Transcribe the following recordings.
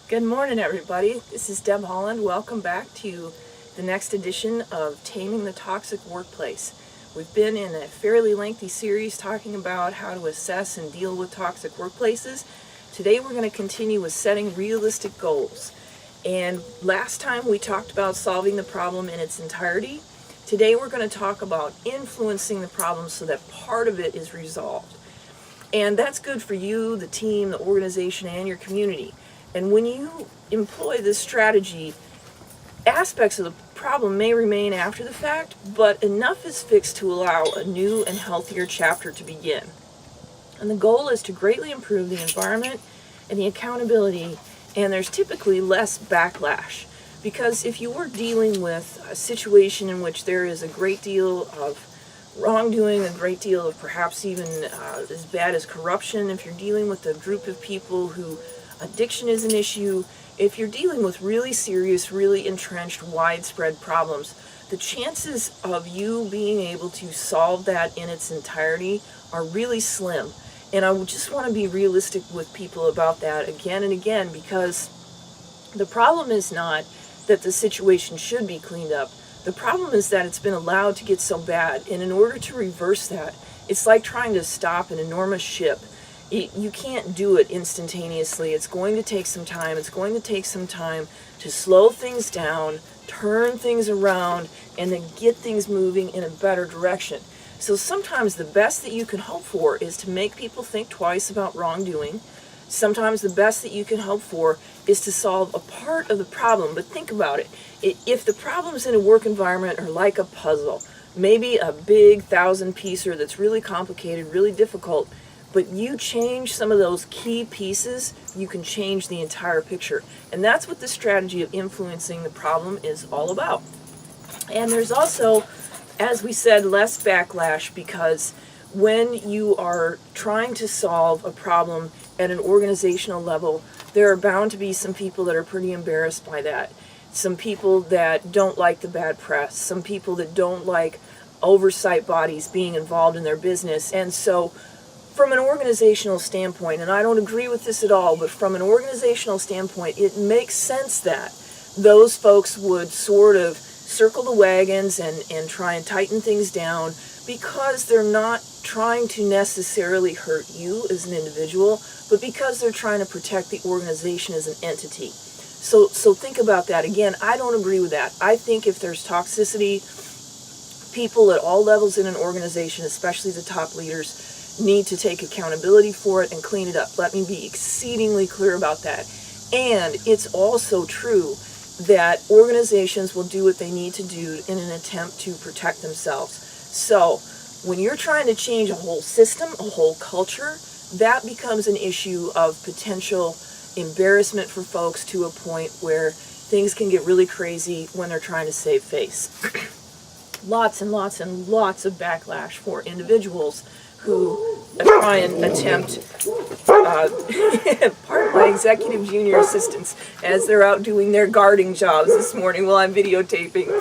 Good morning, everybody. This is Deb Holland. Welcome back to the next edition of Taming the Toxic Workplace. We've been in a fairly lengthy series talking about how to assess and deal with toxic workplaces. Today we're going to continue with setting realistic goals. And last time we talked about solving the problem in its entirety. Today we're going to talk about influencing the problem so that part of it is resolved. And that's good for you, the team, the organization, and your community. And when you employ this strategy, aspects of the problem may remain after the fact, but enough is fixed to allow a new and healthier chapter to begin. And the goal is to greatly improve the environment and the accountability, and there's typically less backlash. Because if you are dealing with a situation in which there is a great deal of wrongdoing, a great deal of perhaps even as bad as corruption, if you're dealing with a group of people who addiction is an issue, if you're dealing with really serious, really entrenched, widespread problems, the chances of you being able to solve that in its entirety are really slim. And I just want to be realistic with people about that again and again, because the problem is not that the situation should be cleaned up. The problem is that it's been allowed to get so bad. And in order to reverse that, it's like trying to stop an enormous ship. You can't do it instantaneously. It's going to take some time. It's going to take some time to slow things down, turn things around, and then get things moving in a better direction. So sometimes the best that you can hope for is to make people think twice about wrongdoing. Sometimes the best that you can hope for is to solve a part of the problem. But think about it. If the problems in a work environment are like a puzzle, maybe a big 1,000-piecer that's really complicated, really difficult, but you change some of those key pieces, you can change the entire picture. And that's what the strategy of influencing the problem is all about. And there's also, as we said, less backlash, because when you are trying to solve a problem at an organizational level, there are bound to be some people that are pretty embarrassed by that. Some people that don't like the bad press, some people that don't like oversight bodies being involved in their business. And so from an organizational standpoint, and I don't agree with this at all, but from an organizational standpoint, it makes sense that those folks would sort of circle the wagons and try and tighten things down, because they're not trying to necessarily hurt you as an individual, but because they're trying to protect the organization as an entity. So think about that. Again, I don't agree with that. I think if there's toxicity, people at all levels in an organization, especially the top leaders, need to take accountability for it and clean it up. Let me be exceedingly clear about that. And it's also true that organizations will do what they need to do in an attempt to protect themselves. So when you're trying to change a whole system, a whole culture, that becomes an issue of potential embarrassment for folks, to a point where things can get really crazy when they're trying to save face. Lots and lots and lots of backlash for individuals who try and attempt, pardon my executive junior assistants as they're out doing their guarding jobs this morning while I'm videotaping.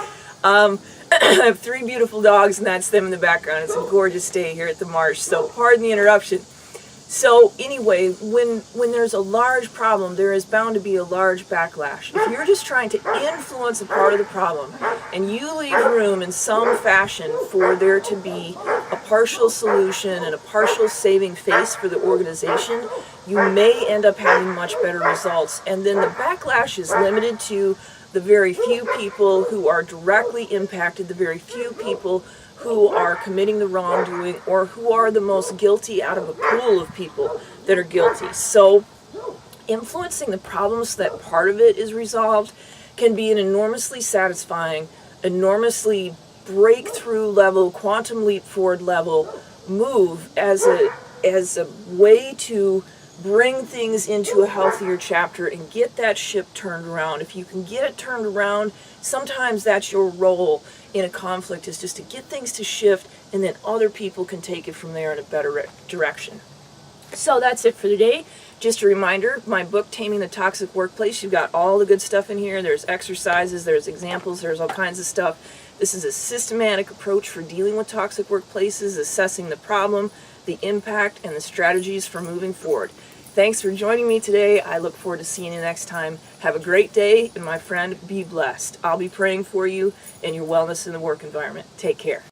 I have 3 beautiful dogs, and that's them in the background. It's a gorgeous day here at the marsh, so pardon the interruption. So anyway, when there's a large problem, there is bound to be a large backlash. If you're just trying to influence a part of the problem, and you leave room in some fashion for there to be a partial solution and a partial saving face for the organization, you may end up having much better results. And then the backlash is limited to the very few people who are directly impacted, the very few people who are committing the wrongdoing, or who are the most guilty out of a pool of people that are guilty. So influencing the problem so that part of it is resolved can be an enormously satisfying, enormously breakthrough level, quantum leap forward level move as a way to bring things into a healthier chapter and get that ship turned around. If you can get it turned around, sometimes that's your role in a conflict, is just to get things to shift, and then other people can take it from there in a better direction. So that's it for today. Just a reminder, my book, Taming the Toxic Workplace, you've got all the good stuff in here. There's exercises, there's examples, there's all kinds of stuff. This is a systematic approach for dealing with toxic workplaces, assessing the problem, the impact, and the strategies for moving forward. Thanks for joining me today. I look forward to seeing you next time. Have a great day, and my friend, be blessed. I'll be praying for you and your wellness in the work environment. Take care.